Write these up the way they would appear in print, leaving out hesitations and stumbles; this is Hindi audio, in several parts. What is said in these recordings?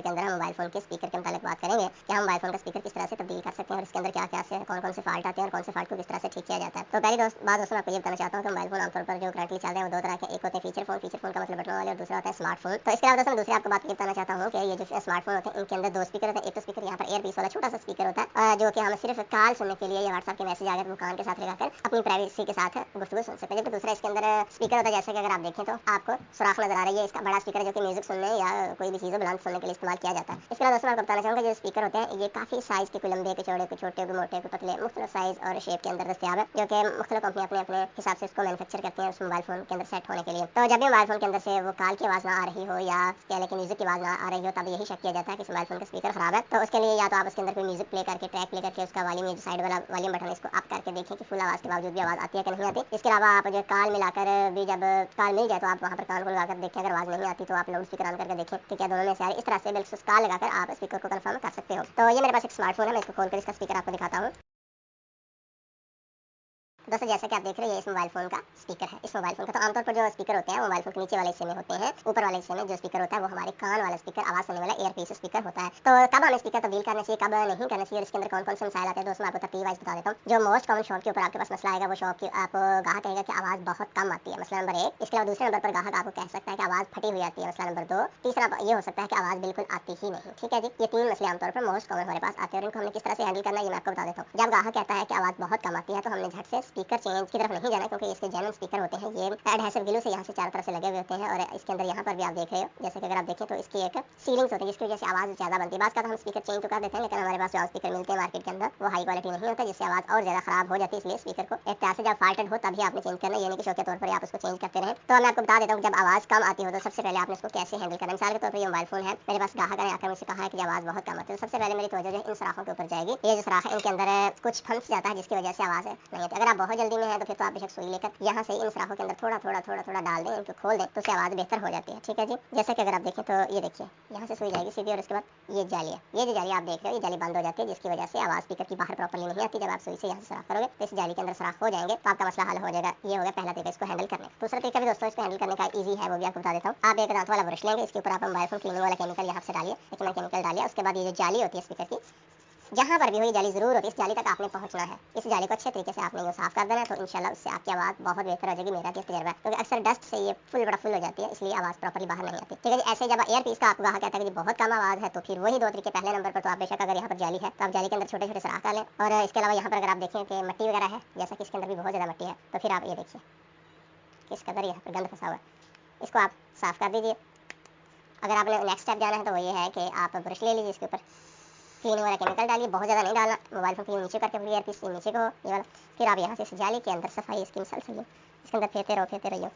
के अंदर हम मोबाइल फ़ोन के स्पीकर के मुताबिक बात करेंगे कि हम मोबाइल फ़ोन का स्पीकर किस तरह से तब्दील कर सकते हैं और इसके अंदर क्या-क्या से कौन-कौन से फ़ॉल्ट आते हैं और कौन से फ़ॉल्ट को किस तरह से ठीक किया जाता है। तो पहली बात दोस्तों मैं आपको ये बताना चाहता हूँ कि मोबाइल फ़ोन आमतौर पर जो करंटली चल रहे हैं वो 2 तरह के, एक होते हैं फीचर फ़ोन का मतलब बटन वाले, और दूसरा होता है स्मार्टफ़ोन। तो इसके अलावा दोस्तों मैं दूसरी आपको बात ये बताना चाहता हूँ कि ये जो स्मार्टफ़ोन होते हैं इनके अंदर 2 स्पीकर होते हैं। एक तो स्पीकर यहाँ पर एयरपीस वाला छोटा सा स्पीकर होता है जो कि हम सिर्फ कॉल सुनने के लिए या व्हाट्सएप के मैसेज आ गए तो वो कान के साथ लगाकर अपनी प्राइवेसी के साथ गुफ्तगू सुन सकते हैं। जबकि दूसरा इसके अंदर स्पीकर होता है, जैसे कि अगर आप देखें तो आपको सुराख नजर आ रही है, इसका बड़ा स्पीकर है जो कि म्यूजिक सुनने या कोई भी चीज़ों बुलंद सुनने के लिए इस्तेमाल किया जाता है। इसके अलावा दोस्तों मैं आपको बताना चाहूँगा जो स्पीकर होते हैं ये काफ़ी साइज़ के, कोई लंबे, कोई चौड़े, कोई छोटे, कोई मोटे, कोई पतले, मुख्तलिफ साइज़ और शेप के अंदर दस्तयाब है, जो कि मुख्तलिफ कंपनी अपने अपने हिसाब से इसको मैन्युफैक्चर करती हैं उस मोबाइल फ़ोन के अंदर सेट होने के लिए। तो जब भी मोबाइल फ़ोन के अंदर से वो कॉल की आवाज़ ना आ रही हो या कह लें कि म्यूजिक की आवाज़ ना आ रही हो, तब यही शक किया जाता है कि इस मोबाइल फ़ोन का स्पीकर खराब है। तो उसके लिए या तो आप उसके अंदर कोई म्यूजिक प्ले करके, ट्रैक प्ले करके उसका वॉल्यूम, जो साइड वाला वॉल्यूम बटन है, इसको अप करके देखें कि फुल आवाज़ के बावजूद भी आवाज़ आती है कि नहीं आती। इसके अलावा आप जो कान मिलाकर भी, जब कान मिल जाए तो आप वहाँ पर कान को लगाकर देखें, अगर आवाज़ नहीं आती तो आप लाउड स्पीकर ऑन करके देखें कि क्या दोनों में से आ रही है। इस तरह से बिल्कुल कान लगाकर आप स्पीकर को कंफर्म कर सकते हो। तो ये मेरे पास एक स्मार्टफ़ोन है, मैं इसको खोलकर इसका स्पीकर आपको दिखाता हूँ। दोस्तों जैसा कि आप देख रहे हैं ये इस मोबाइल फ़ोन का स्पीकर है। इस मोबाइल फ़ोन का तो आमतौर पर जो स्पीकर होते हैं मोबाइल फ़ोन के नीचे वाले हिस्से में होते हैं। ऊपर वाले हिस्से में जो स्पीकर होता है वो हमारे कान वाला स्पीकर, आवाज़ सुनने वाला एयरपीस स्पीकर होता है। तो कब हमें स्पीकर तब्दील करना चाहिए, कब नहीं करना चाहिए और इसके अंदर कौन-कौन से मसाइल आते हैं, दोस्तों मैं आपको तरतीब वाइज़ बता देता हूँ। जो मोस्ट कॉमन शॉप के ऊपर आपके पास मसला आएगा वो शॉप की आपको ग्राहक कहेगा कि आवाज़ बहुत कम आती है, मसला नंबर 1। इसके अलावा दूसरे नंबर पर ग्राहक आपको कह सकता है कि आवाज़ फटी हुई आती है, मसला नंबर 2। तीसरा ये हो सकता है कि आवाज़ बिल्कुल आती ही नहीं। ठीक है जी, ये 3 मसले आमतौर पर मोस्ट कॉमन हमारे पास आते हैं और इनको हमने किस तरह से हैंडल करना है ये मैं आपको बता देता हूँ। जब ग्राहक कहता है कि आवाज़ बहुत कम आती है तो हमने झट से स्पीकर चेंज की तरफ नहीं जाना, क्योंकि इसके जेन्युइन स्पीकर होते हैं, ये एडहेसिव ग्लू से यहाँ से चारों तरफ से लगे हुए होते हैं और इसके अंदर यहाँ पर भी आप देख रहे हो, जैसे कि अगर आप देखें तो इसकी एक सीलिंग्स होती है जिसकी वजह से आवाज़ ज़्यादा बनती है। बात का हम स्पीकर चेंज तो कर देते हैं, लेकिन हमारे पास जो स्पीकर मिलते हैं मार्केट के अंदर वो हाई क्वालिटी नहीं होता, जिससे आवाज़ और ज़्यादा खराब हो जाती है। इसलिए स्पीकर को एक तरह से जब फॉल्टेड हो तभी आपने चेंज करना है, यानी कि शौक के तौर पर आप उसको चेंज करते रहें। तो मैं आपको बता देता हूँ जब आवाज़ कम आती हो तो सबसे पहले आपने इसको कैसे हैंडल करना है। मिसाल के तौर पर ये मोबाइल फ़ोन है, मेरे पास ग्राहक ने आकर मुझसे कहा है कि आवाज़ बहुत कम आती है, तो सबसे पहले मेरी तवज्जो जो है इन सराखों के ऊपर जाएगी। ये जो सराख है इनके अंदर कुछ फंस जाता है जिसकी वजह से आवाज़ नहीं आती। अगर आप बहुत जल्दी में है तो फिर तो आप बेशक सुई लेकर यहाँ से इन सराखों के अंदर थोड़ा डाल दें, इनको खोल दें तो उससे आवाज़ बेहतर हो जाती है। ठीक है जी, जैसे कि अगर आप देखें तो ये देखिए यहाँ से सुई जाएगी सीधी और उसके बाद ये जाली है, ये जो जाली आप देख रहे हो ये जाली बंद हो जाती है, जिसकी वजह से आवाज़ स्पीकर की बाहर प्रॉपर्ली नहीं आती। जब आप सुई से यहाँ से सुराख करोगे तो इस जाली के अंदर सुराख हो जाएंगे तो आपका मसला हल हो जाएगा। ये हो गया पहला तरीका इसको हैंडल करने का। दूसरा तरीका भी दोस्तों इसको हैंडल करने का ईजी है, वो भी आपको बता देता हूँ। आप एक दांत वाला ब्रश लेंगे, इसके ऊपर आप मोबाइल फोन क्लीनिंग वाला केमिकल यहाँ से डालिए, लेकिन केमिकल डालिए। उसके बाद ये जो जाली होती है स्पीकर की, जहाँ पर भी हो ये जाली ज़रूर होती है, इस जाली तक आपने पहुँचना है। इस जाली को अच्छे तरीके से आपने साफ़ कर देना है, तो इंशाल्लाह उससे आपकी आवाज़ बहुत बेहतर हो जाएगी। मेरा भी तजर्बा है, क्योंकि अक्सर डस्ट से ये फुल हो जाती है, इसलिए आवाज़ प्रॉपर्ली बाहर नहीं आती। ठीक है जी, ऐसे जब एयर पीस का आपको कहा कहता है कि बहुत कम आवाज़ है तो फिर वही 2 तरीके। पहले नंबर पर तो आप बेशक अगर यहाँ पर जाली है तो आप जाली के अंदर छोटे छोटे सुराख डालें, और इसके अलावा यहाँ पर अगर आप देखें कि मिट्टी वगैरह है, जैसा कि इसके अंदर भी बहुत ज़्यादा मिट्टी है, तो फिर आप ये देखिए किस कदर यहाँ पर गंद फंसा हुआ है, इसको आप साफ़ कर दीजिए। अगर आपने नेक्स्ट स्टेप जाना है तो वो ये है कि आप ब्रश ले लीजिए, इसके ऊपर क्लीनिंग वाला केमिकल डालिए, बहुत ज़्यादा नहीं डालना, मोबाइल फोन क्लीन नीचे करके एयर पीस नीचे को ये वाला। फिर आप यहाँ से इस जाली के अंदर सफाई इसकी मिसल सही है, इसके अंदर फेरते रहिए।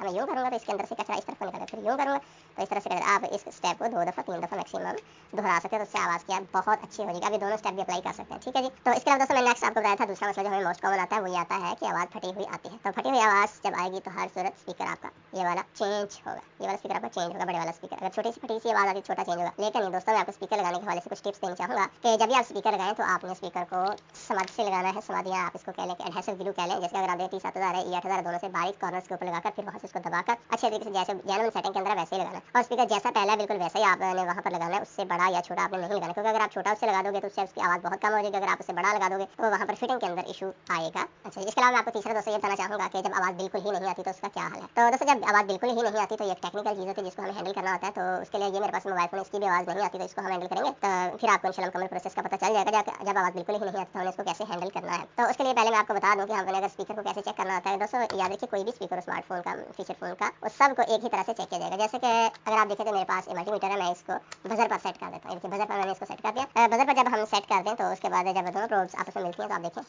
मैं यूँ करूँगा तो इसके अंदर से कचरा इस तरफ निकलेगा, फिर यूँ करूँगा तो इस तरह से कचरा। आप इस स्टेप को 2 दफ़ा 3 दफ़ा मैक्सिमम दोहरा सकते हैं, तो उससे आवाज़ की आप बहुत अच्छी हो जाएगी। आप ये दोनों स्टेप भी अप्लाई कर सकते हैं। ठीक है जी, तो इसके अलावा दोस्तों मैंने नेक्स्ट आपको बताया था दूसरा मसला जो हमें मोस्ट कॉमन आता है, वो ये आता है कि आवाज़ फटी हुई आती है। तो फटी हुई आवाज़ जब आएगी तो हर सूरत स्पीकर आपका ये वाला चेंज होगा, ये वाला स्पीकर आपका चेंज होगा, बड़े वाला स्पीकर। अगर छोटी सी फटी सी आवाज़ आती छोटा चेंज होगा। लेकिन नहीं दोस्तों, मैं आपको स्पीकर लगाने के हवाले से कुछ टिप्स देना चाहूँगा कि जब भी आप स्पीकर लगाएं तो आपने स्पीकर को समाधि से लगाना है। समाधियाँ आप इसको कह लें कि एडहेसिव ग्लू कह लें, जैसे अगर आप 3000 है, 8000 दोनों से बारीक कॉर्नर्स के ऊपर लगाकर फिर वहाँ से इसको दबाकर अच्छे तरीके से जैसे जेन्युइन सेटिंग के अंदर वैसे ही लगाना है। और स्पीकर जैसा पहला है बिल्कुल वैसा ही आपने वहाँ पर लगाना है, उससे बड़ा या छोटा आपने नहीं लगाना, क्योंकि अगर आप छोटा उससे लगा दोगे तो उससे उसकी आवाज़ बहुत कम हो जाएगी। अगर आप उससे बड़ा लगा दोगे तो वहाँ पर फिटिंग के अंदर इशू आएगा। अच्छा, इसके अलावा मैं आपको तीसरा दोस्तों ये बताना चाहूँगा कि जब आवाज़ बिल्कुल ही नहीं आती तो उसका क्या हाल है। तो दोस्तों जब आवाज़ बिल्कुल ही नहीं आती तो ये टेक्निकल चीज़ होती है जिसको हमें हैंडल करना होता है। तो उसके लिए ये मेरे पास मोबाइल फोन, इसकी भी आवाज़ नहीं आती तो इसको हम हैंडल करेंगे, तो फिर आपको इंशाल्लाह मुकम्मल प्रोसेस का पता चल जाएगा। जब आवाज़ बिल्कुल ही नहीं आती तो हमें इसको कैसे हैंडल करना है। तो उसके लिए पहले मैं आपको बता दूँ कि हमने अगर स्पीकर को कैसे चेक करना होता है। दोस्तों याद रखिए, कोई भी स्पीकर हो स्मार्टफोन का, फीचर फोन का, उस सब को एक ही तरह से चेक किया जाएगा। जैसे कि अगर आप देखें तो मेरे पास मल्टीमीटर है, मैं इसको बजर पर सेट कर देता हूँ। बजर पर मैंने इसको सेट कर दिया। बजर पर जब हम सेट कर दें तो उसके बाद जब दोनों प्रोब्स आपस में मिलती हैं तो आप देखें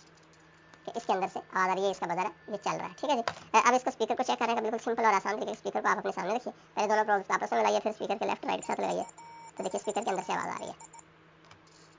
कि इसके अंदर से आवाज़ आ रही है, इसका बजर है, ये चल रहा है। ठीक है जी, अब इसको स्पीकर को चेक करने का बिल्कुल सिंपल और आसान तरीका। स्पीकर को आप अपने सामने रखिए, पहले दोनों प्रोब्स आपस में मिलाइए, फिर स्पीकर के लेफ्ट राइट के साथ लगाइए, तो देखिए स्पीकर के अंदर से आवाज़ आ रही है,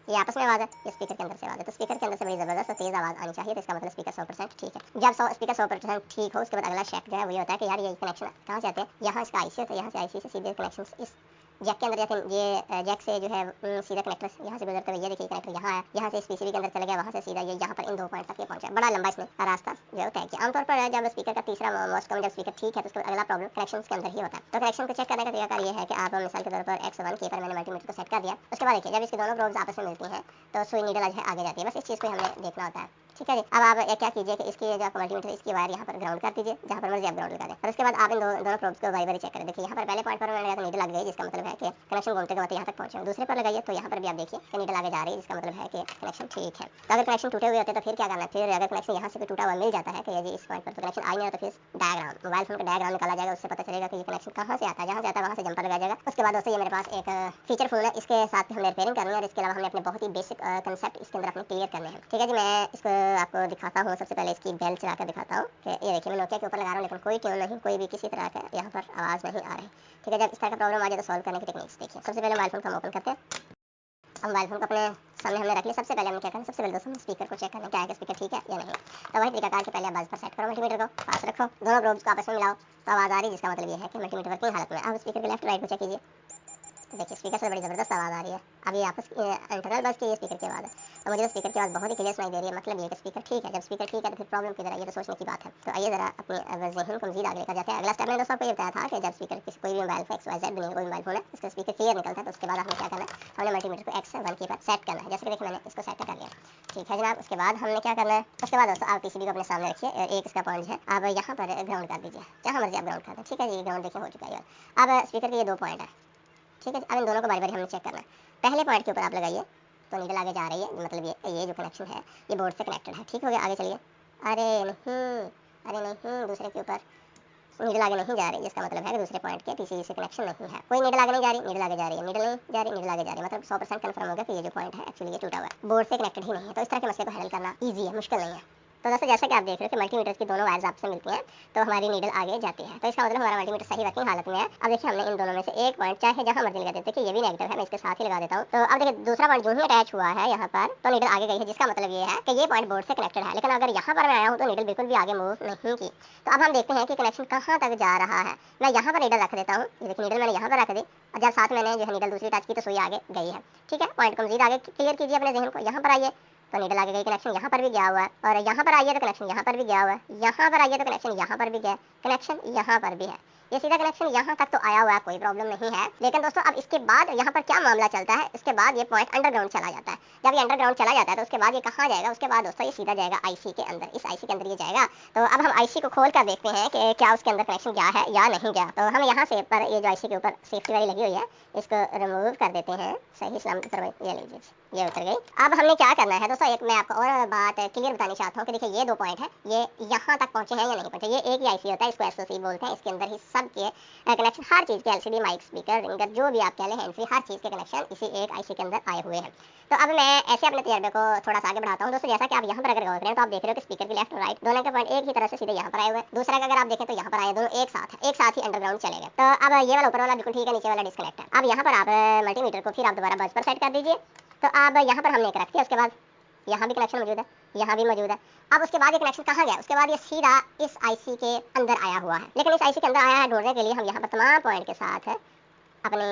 ये आपस में आवाज़ है, ये स्पीकर के अंदर से आवाज़ है। तो स्पीकर के अंदर से बड़ी ज़बरदस्त और तेज़ आवाज़ आनी चाहिए, तो इसका मतलब स्पीकर 100% ठीक है। जब स्पीकर 100% ठीक हो उसके बाद अगला चेक जो है वो ये होता है कि यार ये कनेक्शन कहाँ से आते हैं। यहाँ इसका आईसी होता है, यहाँ से आईसी से सीधे कनेक्शन इस जैक के अंदर जैसे ये जैक से जो है सीधा कनेक्टर यहाँ से गुजरते हुए ये देखिए कनेक्टर यहाँ है, यहाँ से इस पीसीबी के अंदर चले गया, वहाँ से सीधा ये यहाँ पर इन 2 पॉइंट तक ये पहुंचा। बड़ा लंबा इसने रास्ता जो है तय किया। आमतौर पर जब स्पीकर का तीसरा मोस्ट कॉमन जब स्पीकर ठीक है तो उसका अगला प्रॉब्लम कनेक्शन के अंदर ही होता है। तो कनेक्शन को चेक करने का तरीका ये है कि आप मिसाल के तौर पर X1 के पर मैंने मल्टीमीटर को सेट कर दिया। उसके बाद देखिए जब इसके दोनों प्रोब्स आपस में मिलती हैं तो सुई नीडल आगे जाती है। बस इस चीज़ को हमें देखना होता है, ठीक है जी। अब आप क्या कीजिए कि इसकी जो आपका मल्टीमीटर है इसकी वायर यहाँ पर ग्राउंड कर दीजिए, जहाँ पर मर्जी आप ग्राउंड लगा दें। और उसके बाद आप इन दोनों प्रोब्स को बारी बारी चेक करें। देखिए यहाँ पर पहले पॉइंट पर मैंने नीडल लग गई, जिसका मतलब है कि कनेक्शन घूमते घूमते यहाँ तक पहुंचे। दूसरे पर लगाइए तो यहाँ पर भी आप देखिए कि नीडल आगे जा रही है, जिसका मतलब है कि कनेक्शन ठीक है। तो अगर कनेक्शन टूटे हुए होते तो फिर क्या करना है, फिर अगर कनेक्शन यहाँ से भी टूटा हुआ मिल जाता है कि ये जी इस पॉइंट पर तो कनेक्शन आ नहीं रहा, तो फिर डायग्राम मोबाइल फोन का डायग्राम निकाला जाएगा, उससे पता चलेगा कि ये कनेक्शन कहाँ से आता है। जहाँ से आता है वहाँ से जंपर लगाया जाएगा। उसके बाद दोस्तों ये मेरे पास एक फीचर फोन है, इसके साथ हमने रिपेयरिंग करनी है और इसके अलावा हमने अपने बहुत ही बेसिक कंसेप्ट इसके अंदर अपने क्लियर करने हैं, ठीक है जी। मैं इसको आपको दिखाता हूँ। सबसे पहले इसकी बेल चला कर दिखाता हूँ कि ये देखिए मैं नोकिया के ऊपर लगा रहा हूँ, लेकिन कोई ट्यून नहीं, कोई भी किसी तरह का यहाँ पर आवाज़ नहीं आ रही, ठीक है। जब इस तरह का प्रॉब्लम आ जाए तो सॉल्व करने की टेक्निक्स देखिए। सबसे पहले मोबाइल फोन को हम ओपन करते हैं। अब मोबाइल फोन को अपने सामने हमने रख लिया। सबसे पहले हमने क्या करना है, सबसे पहले दोस्तों स्पीकर को चेक करना क्या है कि स्पीकर ठीक है या नहीं। तो वही तरीका कार के पहले आप बस पर सेट करो, मल्टीमीटर को पास रखो, दोनों प्रोब्स को आपस में मिलाओ तो आवाज़ आ रही है, जिसका मतलब ये है कि मल्टीमीटर वर्किंग हालत में। अब स्पीकर के लेफ्ट राइट को चेक कीजिए तो देखिए स्पीकर से बड़ी ज़बरदस्त आवाज़ आ रही है। अब ये आपस इंटरनल बस की ये स्पीकर की आवाज़ है, तो मुझे तो स्पीकर की आवाज़ बहुत ही क्लियर सुनाई दे रही है। मतलब ये कि स्पीकर ठीक है। जब स्पीकर ठीक है तो फिर प्रॉब्लम किधर है, ये तो सोचने की बात है। तो आइए ज़रा अपने ज़हन को मज़ीद आगे लेकर जाते हैं। अगला स्टेप मैंने दोस्तों आपको ये बताया था कि जब स्पीकर कोई भी मोबाइल है XYZ दुनिया कोई मोबाइल फोन है इसका स्पीकर क्लियर निकलता है, तो उसके बाद हमें क्या करना है, हमने मल्टीमीटर को X1 के पर सेट करना है। जैसे कि देखिए मैंने इसको सेट कर लिया, ठीक है जनाब। उसके बाद हमने क्या करना है, उसके बाद दोस्तों आप पीसीबी को अपने सामने रखिए, एक इसका पॉइंट है, आप यहाँ पर ग्राउंड कर दीजिए, जहाँ मर्जी आप ग्राउंड कर दें, ठीक है। ये ग्राउंड देखिए हो चुका है। अब स्पीकर के ये 2 पॉइंट है, ठीक है। अब इन दोनों को बारी बारी हमने चेक करना है। पहले पॉइंट के ऊपर आप लगाइए तो नीडल आगे जा रही है, मतलब ये जो कनेक्शन है ये बोर्ड से कनेक्टेड है, ठीक हो गया। आगे चलिए। अरे नहीं, अरे नहीं, दूसरे के ऊपर नीडल आगे नहीं जा रही, जिसका मतलब है कि दूसरे पॉइंट के पीसीबी से कनेक्शन नहीं है। कोई नीडल आगे नहीं जा रही, नीडल आगे जा रही है, नीडल नहीं जा रही, नीडल आगे जा रही है। मतलब 100% कंफर्म हो गया कि ये जो पॉइंट है एक्चुअली ये टूटा हुआ है, बोर्ड से कनेक्टेड ही नहीं है। तो इस तरह के मसले को हैंडल करना ईजी है, मुश्किल नहीं है। तो दोस्तों जैसा कि आप देख रहे हो कि मल्टीमीटर की दोनों वायर्स आपस में मिलती हैं तो हमारी नीडल आगे जाती है, तो इसका मतलब हमारा मल्टीमीटर सही वर्किंग हालत में है। अब देखिए हमने इन दोनों में से एक पॉइंट चाहे जहां मर्जी लगा देते हैं कि ये भी नेगेटिव है, मैं इसके साथ ही लगा देता हूं। तो अब देखिए दूसरा पॉइंट जो ही अटैच हुआ है यहाँ पर तो नीडल आगे गई है, जिसका मतलब ये है कि ये पॉइंट बोर्ड से कनेक्टेड है। लेकिन अगर यहाँ पर मैं आया हूँ तो नीडल बिल्कुल भी आगे मूव नहीं की। तो अब हम देखते हैं कि कनेक्शन कहाँ तक जा रहा है। मैं यहाँ पर नीडल रख देता हूँ, ये देखिए नीडल मैंने यहाँ पर रख दी और जब साथ मैंने जो है नीडल दूसरी टच की तो सुई आगे गई है, ठीक है। पॉइंट को मजीद आगे क्लियर कीजिए अपने जहन को। यहाँ पर आइए तो नीडल आगे गई, कनेक्शन यहाँ पर भी गया हुआ है, और यहाँ पर आइए तो कनेक्शन यहाँ पर भी गया हुआ है, यहाँ पर आइए तो कनेक्शन यहाँ पर भी गया, कनेक्शन यहाँ पर भी है। ये सीधा कनेक्शन यहाँ तक तो आया हुआ है, कोई प्रॉब्लम नहीं है। लेकिन दोस्तों अब इसके बाद यहाँ पर क्या मामला चलता है, इसके बाद ये पॉइंट अंडरग्राउंड चला जाता है। जब ये अंडरग्राउंड चला जाता है तो उसके बाद ये कहाँ जाएगा, उसके बाद दोस्तों ये सीधा जाएगा आईसी के अंदर, इस आईसी के अंदर ये जाएगा। तो अब हम आईसी को खोल कर देखते हैं कि क्या उसके अंदर कनेक्शन गया है या नहीं गया। तो हम यहाँ से पर ये जो आईसी के ऊपर सेफ्टी वाली लगी हुई है इसको रिमूव कर देते हैं, सही सलामत उतर, ये लीजिए ये उतर गई। अब हमने क्या करना है दोस्तों, एक मैं आपको और बात क्लियर बतानी चाहता हूँ कि देखिए ये 2 पॉइंट है, ये यहाँ तक पहुँचे हैं या नहीं पहुँचे। ये एक ही आईसी होता है, इसको एसओसी बोलते हैं। इसके अंदर ही सब के कनेक्शन, हर चीज़ के एलसीडी, माइक, स्पीकर, रिंगर, जो भी आप कह लें, हैंड फ्री, हर चीज़ के कनेक्शन इसी एक आईसी के अंदर आए हुए हैं। तो अब मैं ऐसे अपने तजर्बे को थोड़ा सा आगे बढ़ाता हूँ दोस्तों। जैसा कि आप यहाँ पर अगर गौर करें तो आप देख रहे हो कि स्पीकर के लेफ्ट और राइट दोनों के पॉइंट एक ही तरह से सीधे यहाँ पर आए हुए हैं। दूसरा का अगर आप देखें तो यहाँ पर आए, दोनों एक साथ है, एक साथ ही अंडरग्राउंड चले गए। तो अब ये वाला ऊपर वाला बिल्कुल ठीक है, नीचे वाला डिस्कनेक्ट है। अब यहाँ पर आप मल्टीमीटर को फिर आप दोबारा बस पर सेट कर दीजिए। तो अब यहाँ पर हमने एक रख दिया, उसके बाद यहाँ भी कनेक्शन मौजूद है, यहाँ भी मौजूद है। अब उसके बाद ये कनेक्शन कहाँ गया, उसके बाद ये सीधा इस आईसी के अंदर आया हुआ है। लेकिन इस आईसी के अंदर आया है ढूंढने के लिए हम यहाँ पर तमाम पॉइंट के साथ अपने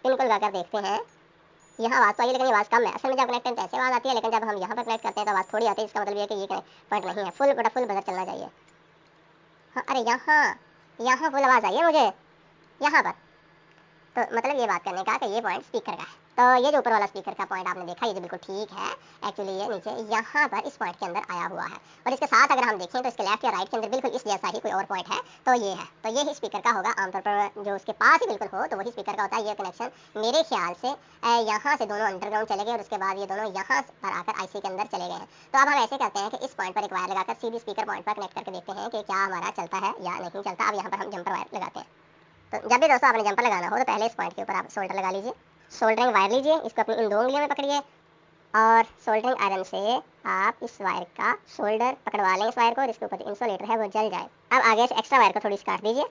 पिन को लगाकर देखते हैं। यहाँ आवाज़ तो आई लेकिन आवाज़ कम है। असल में जब कनेक्ट करते हैं ऐसे आवाज़ आती है, लेकिन जब हम यहाँ पर कनेक्ट करते हैं तो आवाज़ थोड़ी आती है। इसका मतलब ये है कि ये पॉइंट नहीं है, फुल बजर चलना चाहिए। हाँ अरे यहाँ फुल आवाज़ आई है मुझे यहाँ पर। तो मतलब ये बात करने का कि ये पॉइंट स्पीकर का है। तो ये जो ऊपर वाला स्पीकर का पॉइंट आपने देखा ये जो बिल्कुल ठीक है, एक्चुअली ये नीचे यहाँ पर इस पॉइंट के अंदर आया हुआ है। और इसके साथ अगर हम देखें तो इसके लेफ्ट या राइट के अंदर बिल्कुल इस जैसा ही कोई और पॉइंट है, तो ये है। तो ये ही स्पीकर का होगा आमतौर पर, जो उसके पास ही बिल्कुल हो तो वही स्पीकर का होता है। ये कनेक्शन मेरे ख्याल से यहाँ से दोनों अंडरग्राउंड चले गए और उसके बाद ये दोनों यहाँ पर आकर आईसी के अंदर चले गए हैं। तो अब हम ऐसे करते हैं कि इस पॉइंट पर एक वायर लगाकर सीधी स्पीकर पॉइंट पर कनेक्ट करके देखते हैं कि क्या हमारा चलता है या नहीं चलता। अब यहाँ पर हम जंपर वायर लगाते हैं। तो जब भी दोस्तों आपने जंपर लगाना हो तो पहले इस पॉइंट के ऊपर आप सोल्डर लगा लीजिए, सोल्डरिंग वायर लीजिए, इसको अपनी इन 2 उंगलियों में पकड़िए और सोल्डरिंग आयरन से आप इस वायर का शोल्डर पकड़वा लें, इस वायर को, और इसके ऊपर जो इंसुलेटर है वो जल जाए। अब आगे से एक्स्ट्रा वायर को थोड़ी सी काट दीजिए।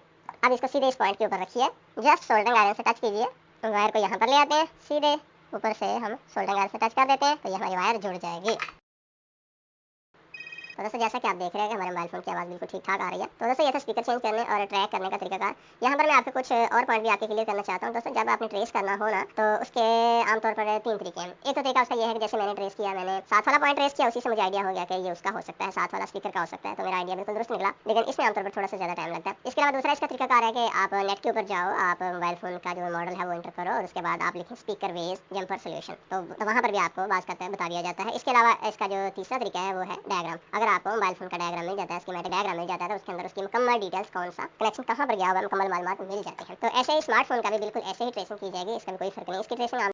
अब इसको सीधे इस पॉइंट के ऊपर रखिए, जस्ट सोल्डरिंग आयरन से टच कीजिए, वायर को यहाँ पर ले आते हैं, सीधे ऊपर से हम सोल्डरिंग आयरन से टच कर देते हैं तो ये हमारी वायर जुड़ जाएगी। तो दोस्तों जैसा कि आप देख रहे हैं कि हमारे मोबाइल फ़ोन की आवाज़ बिल्कुल ठीक-ठाक आ रही है। तो दोस्तों ये था स्पीकर चेंज करने और ट्रैक करने का तरीकाकार। यहाँ पर मैं आपको कुछ और पॉइंट भी आपके क्लियर करना चाहता हूँ। दोस्तों जब आपने ट्रेस करना हो ना, तो उसके आमतौर पर 3 तरीके हैं। एक तो तरीका उसका ये है कि जैसे मैंने ट्रेस किया, मैंने 7 वाला पॉइंट ट्रेस किया, उसी से मुझे आइडिया हो गया कि ये उसका हो सकता है, 7 वाला स्पीकर का हो सकता है, तो मेरा आइडिया बिल्कुल दुरुस्त निकला। लेकिन इसमें आमतौर पर थोड़ा-सा ज़्यादा टाइम लगता है। इसके अलावा दूसरा इसका तरीकाकार है कि आप नेट के ऊपर जाओ, आप मोबाइल फ़ोन का जो मॉडल है वो एंटर करो और उसके बाद आप लिखें स्पीकर वेज जंपर सॉल्यूशन, तो वहाँ पर भी आपको बात करते हैं बता दिया जाता है। इसके अलावा इसका जो तीसरा तरीका है वो है डायग्राम। अगर आपको मोबाइल फ़ोन का डायग्राम मिल जाता है, स्कीमेटिक डायग्राम मिल जाता है, तो उसके अंदर उसकी मुकम्मल डिटेल्स, कौन सा कनेक्शन कहाँ पर गया होगा, मुकम्मल मालूमात मिल जाती है। तो ऐसे ही स्मार्टफ़ोन का भी बिल्कुल ऐसे ही ट्रेसिंग की जाएगी, इसका भी कोई फ़र्क नहीं। इसकी ट्रेसिंग